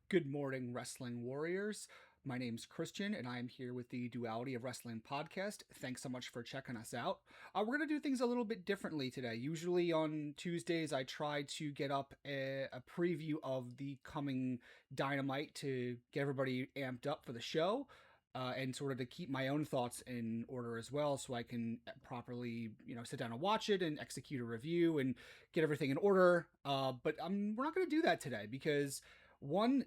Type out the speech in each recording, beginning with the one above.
Good morning, wrestling warriors. My name's Christian, and I'm here with the Duality of Wrestling podcast. Thanks so much for checking us out. We're going to do things a little bit differently today. Usually on Tuesdays, I try to get up a preview of the coming Dynamite to get everybody amped up for the show. And sort of to keep my own thoughts in order as well, so I can properly, sit down and watch it and execute a review and get everything in order. But we're not going to do that today because one,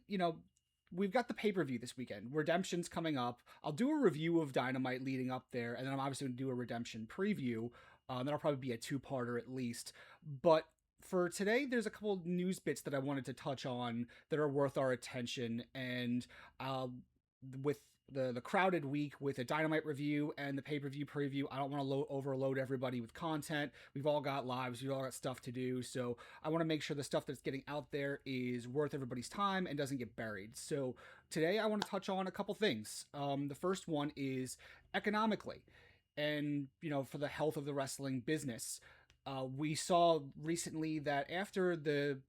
we've got the pay per view this weekend. Redemption's coming up. I'll do a review of Dynamite leading up there, and then I'm obviously going to do a Redemption preview. That'll probably be a two-parter at least. But for today, there's a couple news bits that I wanted to touch on that are worth our attention. And with the crowded week with a Dynamite review and the pay-per-view preview, I don't want to overload everybody with content. We've all got lives, we've all got stuff to do, so I want to make sure the stuff that's getting out there is worth everybody's time and doesn't get buried. So today I want to touch on a couple things. The first one is economically, and for the health of the wrestling business. We saw recently that after the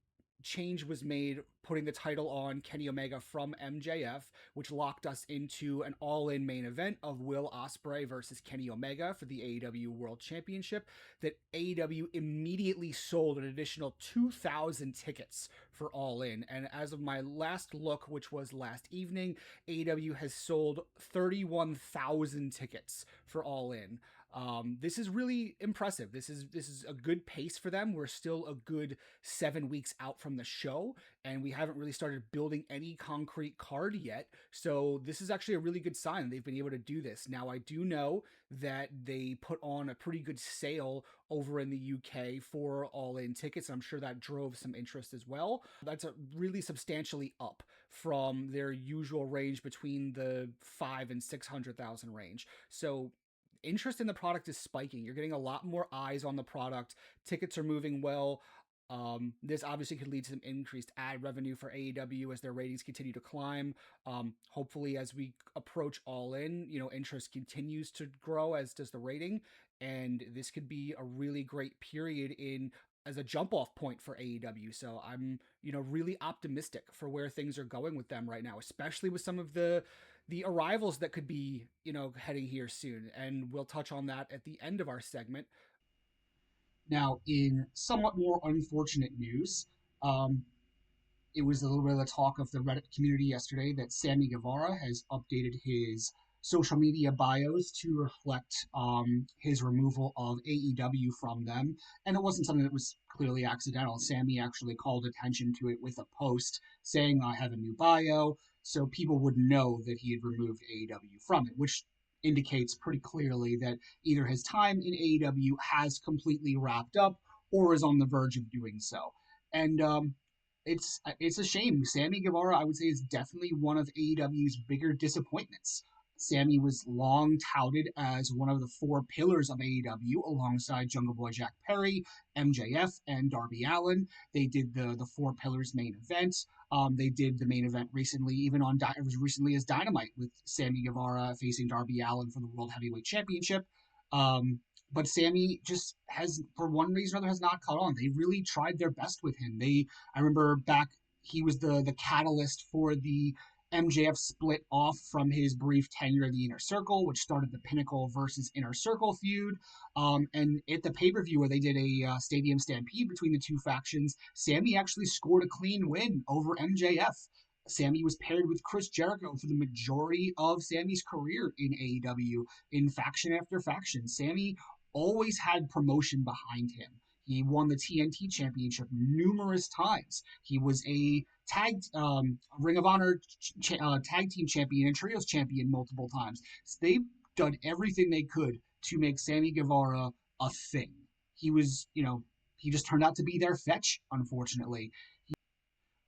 change was made putting the title on Kenny Omega from MJF, which locked us into an all-in main event of Will Ospreay versus Kenny Omega for the AEW World Championship, that AEW immediately sold an additional 2,000 tickets for All In. And as of my last look, which was last evening, AEW has sold 31,000 tickets for All In. This is really impressive. This is a good pace for them. We're still a good 7 weeks out from the show, and we haven't really started building any concrete card yet. So this is actually a really good sign they've been able to do this. Now, I do know that they put on a pretty good sale over in the UK for all-in tickets. I'm sure that drove some interest as well. That's a really substantially up from their usual range between the 5 and 600,000 range. So interest in the product is spiking. You're getting a lot more eyes on the product. Tickets are moving well. This obviously could lead to some increased ad revenue for AEW as their ratings continue to climb. Hopefully, as we approach All In, interest continues to grow, as does the rating. And this could be a really great period in as a jump off point for AEW. So I'm, really optimistic for where things are going with them right now, especially with some of the arrivals that could be, heading here soon. And we'll touch on that at the end of our segment. Now, in somewhat more unfortunate news, um, it was a little bit of the talk of the Reddit community yesterday that Sammy Guevara has updated his social media bios to reflect his removal of AEW from them. And it wasn't something that was clearly accidental. Sammy actually called attention to it with a post saying, I have a new bio, so people would know that he had removed AEW from it, which indicates pretty clearly that either his time in AEW has completely wrapped up or is on the verge of doing so. And it's a shame. Sammy Guevara, I would say, is definitely one of AEW's bigger disappointments. Sammy was long touted as one of the four pillars of AEW alongside Jungle Boy Jack Perry, MJF, and Darby Allin. They did the four pillars main event. They did the main event recently, even on as recently as Dynamite, with Sammy Guevara facing Darby Allin for the World Heavyweight Championship. Um, but Sammy just has, for one reason or another, has not caught on. They really tried their best with him. I remember back, he was the catalyst for the MJF split off from his brief tenure in the Inner Circle, which started the Pinnacle versus Inner Circle feud. And at the pay per view where they did a stadium stampede between the two factions, Sammy actually scored a clean win over MJF. Sammy was paired with Chris Jericho for the majority of Sammy's career in AEW in faction after faction. Sammy always had promotion behind him. He won the TNT Championship numerous times. He was a Ring of Honor tag team champion and trios champion multiple times. So they've done everything they could to make Sammy Guevara a thing. He was, he just turned out to be their fetch, unfortunately.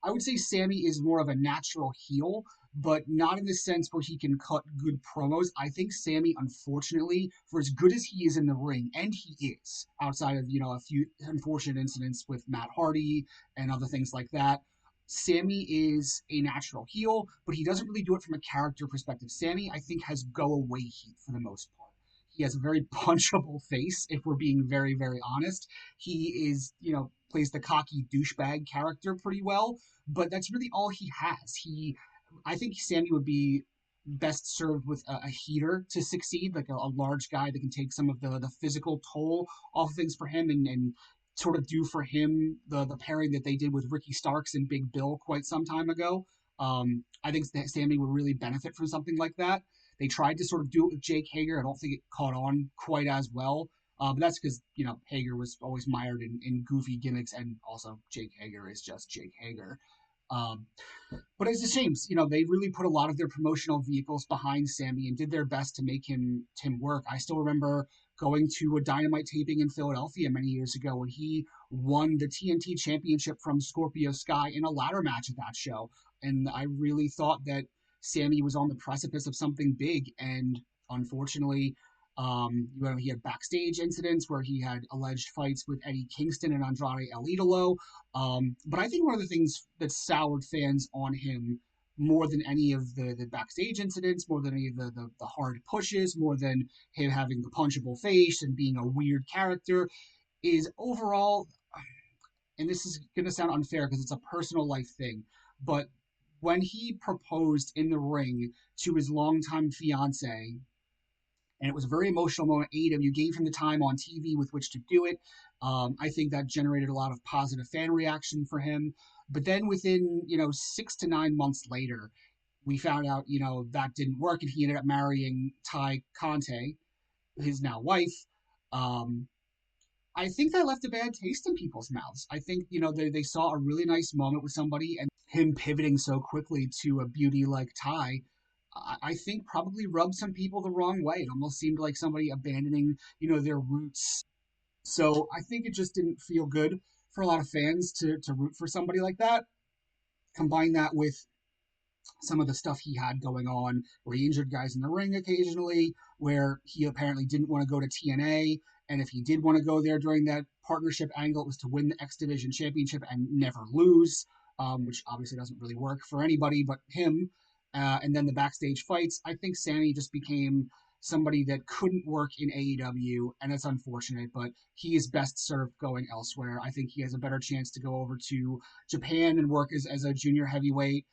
I would say Sammy is more of a natural heel, but not in the sense where he can cut good promos. I think Sammy, unfortunately, for as good as he is in the ring, and he is, outside of, a few unfortunate incidents with Matt Hardy and other things like that, Sammy is a natural heel, but he doesn't really do it from a character perspective. Sammy, I think, has go away heat for the most part. He has a very punchable face, if we're being very, very honest. He is, plays the cocky douchebag character pretty well, but that's really all he has. I think Sammy would be best served with a heater to succeed, like a large guy that can take some of the physical toll off of things for him and sort of do for him the pairing that they did with Ricky Starks and Big Bill quite some time ago. I think that Sammy would really benefit from something like that. They tried to sort of do it with Jake Hager. I don't think it caught on quite as well. But that's because, Hager was always mired in goofy gimmicks, and also Jake Hager is just Jake Hager. Um, but it's a shame. They really put a lot of their promotional vehicles behind Sammy and did their best to make him work. I still remember going to a Dynamite taping in Philadelphia many years ago when he won the TNT Championship from Scorpio Sky in a ladder match at that show, and I really thought that Sammy was on the precipice of something big, and unfortunately. He had backstage incidents where he had alleged fights with Eddie Kingston and Andrade El Idolo. But I think one of the things that soured fans on him more than any of the backstage incidents, more than any of the hard pushes, more than him having the punchable face and being a weird character, is overall, and this is going to sound unfair because it's a personal life thing, but when he proposed in the ring to his longtime fiance, and it was a very emotional moment. AEW gave him the time on TV with which to do it. I think that generated a lot of positive fan reaction for him. But then within 6 to 9 months later, we found out that didn't work, and he ended up marrying Ty Conte, his now wife. Um, I think that left a bad taste in people's mouths. I think they saw a really nice moment with somebody, and him pivoting so quickly to a beauty like Ty I think probably rubbed some people the wrong way. It almost seemed like somebody abandoning, their roots. So I think it just didn't feel good for a lot of fans to root for somebody like that. Combine that with some of the stuff he had going on, where he injured guys in the ring occasionally, where he apparently didn't want to go to TNA. And if he did want to go there during that partnership angle, it was to win the X Division Championship and never lose, which obviously doesn't really work for anybody but him. And then the backstage fights. I think Sammy just became somebody that couldn't work in AEW, and it's unfortunate, but he is best served going elsewhere. I think he has a better chance to go over to Japan and work as a junior heavyweight.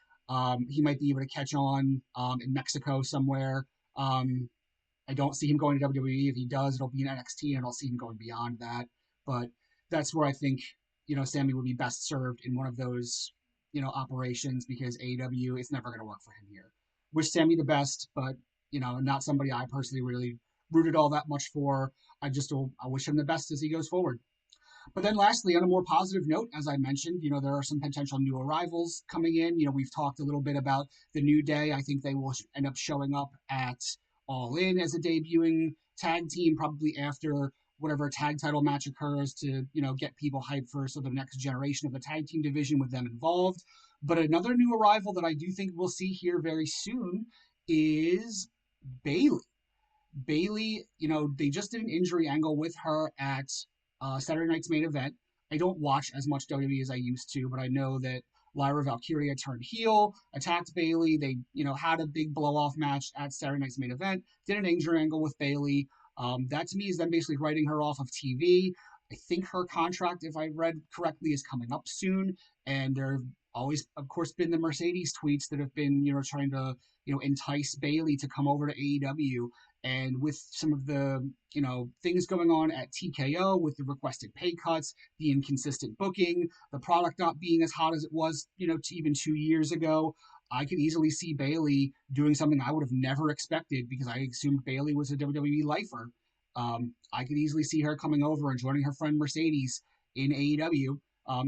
He might be able to catch on in Mexico somewhere. I don't see him going to WWE. If he does, it'll be in NXT, and I don't see him going beyond that. But that's where I think Sammy would be best served in one of those operations because AEW is never going to work for him here. Wish Sammy the best, but not somebody I personally really rooted all that much for. I wish him the best as he goes forward. But then lastly, on a more positive note, as I mentioned, there are some potential new arrivals coming in. We've talked a little bit about the New Day. I think they will end up showing up at All In as a debuting tag team, probably after whatever tag title match occurs to, get people hyped for sort of the next generation of the tag team division with them involved. But another new arrival that I do think we'll see here very soon is Bayley. Bayley, they just did an injury angle with her at Saturday night's main event. I don't watch as much WWE as I used to, but I know that Lyra Valkyria turned heel, attacked Bayley. They, had a big blow off match at Saturday night's main event, did an injury angle with Bayley. That to me is them basically writing her off of TV. I think her contract, if I read correctly, is coming up soon. And there have always, of course, been the Mercedes tweets that have been, trying to, entice Bayley to come over to AEW. And with some of the, things going on at TKO with the requested pay cuts, the inconsistent booking, the product not being as hot as it was, even 2 years ago, I could easily see Bayley doing something I would have never expected because I assumed Bayley was a WWE lifer. I could easily see her coming over and joining her friend Mercedes in AEW,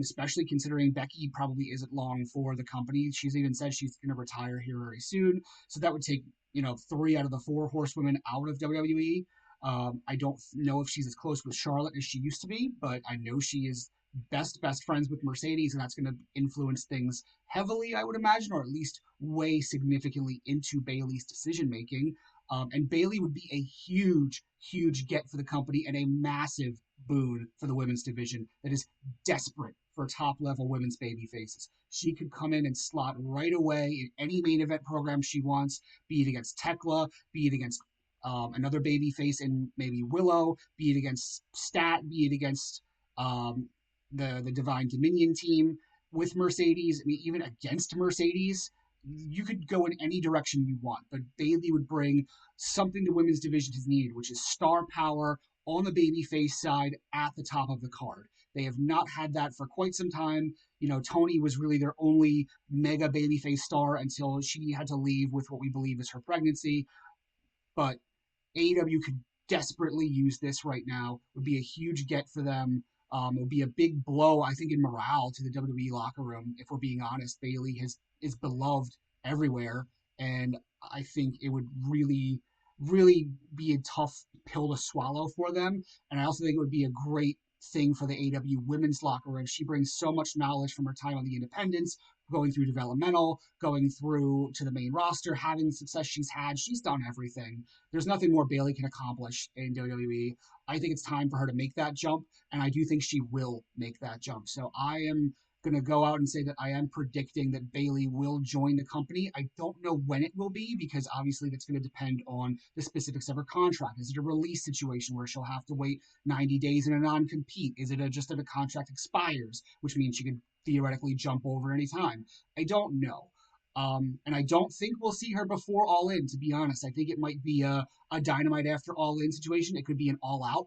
especially considering Becky probably isn't long for the company. She's even said she's going to retire here very soon. So that would take, 3 out of the 4 horsewomen out of WWE. I don't know if she's as close with Charlotte as she used to be, but I know she is best friends with Mercedes, and that's going to influence things heavily, I would imagine, or at least weigh significantly into Bayley's decision making. And Bayley would be a huge get for the company and a massive boon for the women's division that is desperate for top level women's baby faces. She could come in and slot right away in any main event program she wants, be it against Tekla, be it against another baby face in maybe Willow, be it against Stat, be it against the Divine Dominion team with Mercedes. I mean, even against Mercedes, you could go in any direction you want, but Bayley would bring something the women's division has needed, which is star power on the babyface side at the top of the card. They have not had that for quite some time. You know, Tony was really their only mega babyface star until she had to leave with what we believe is her pregnancy. But AEW could desperately use this right now. It would be a huge get for them. It would be a big blow, I think, in morale to the WWE locker room. If we're being honest, Bayley is beloved everywhere, and I think it would really be a tough pill to swallow for them. And I also think it would be a great thing for the AEW women's locker room. She brings so much knowledge from her time on the independents, going through developmental, going through to the main roster, having the success she's had. She's done everything. There's nothing more Bayley can accomplish in WWE. I think it's time for her to make that jump, and I do think she will make that jump. So I am going to go out and say that I am predicting that Bayley will join the company. I don't know when it will be because obviously that's going to depend on the specifics of her contract. Is it a release situation where she'll have to wait 90 days in a non-compete? Is it just that a contract expires, which means she could theoretically jump over any time? I don't know. And I don't think we'll see her before All In, to be honest. I think it might be a Dynamite after All In situation. It could be an All Out,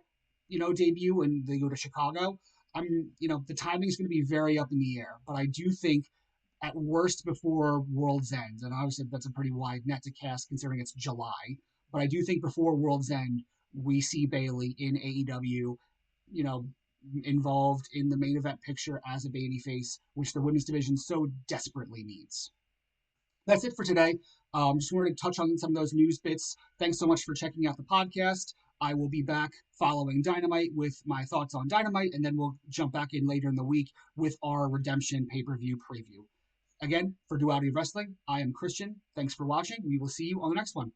debut when they go to Chicago. The timing is going to be very up in the air, but I do think at worst before World's End, and obviously that's a pretty wide net to cast considering it's July, but I do think before World's End, we see Bayley in AEW, you know, involved in the main event picture as a babyface, which the women's division so desperately needs. That's it for today. Just wanted to touch on some of those news bits. Thanks so much for checking out the podcast. I will be back following Dynamite with my thoughts on Dynamite, and then we'll jump back in later in the week with our Redemption pay-per-view preview. Again, for Duality of Wrestling, I am Christian. Thanks for watching. We will see you on the next one.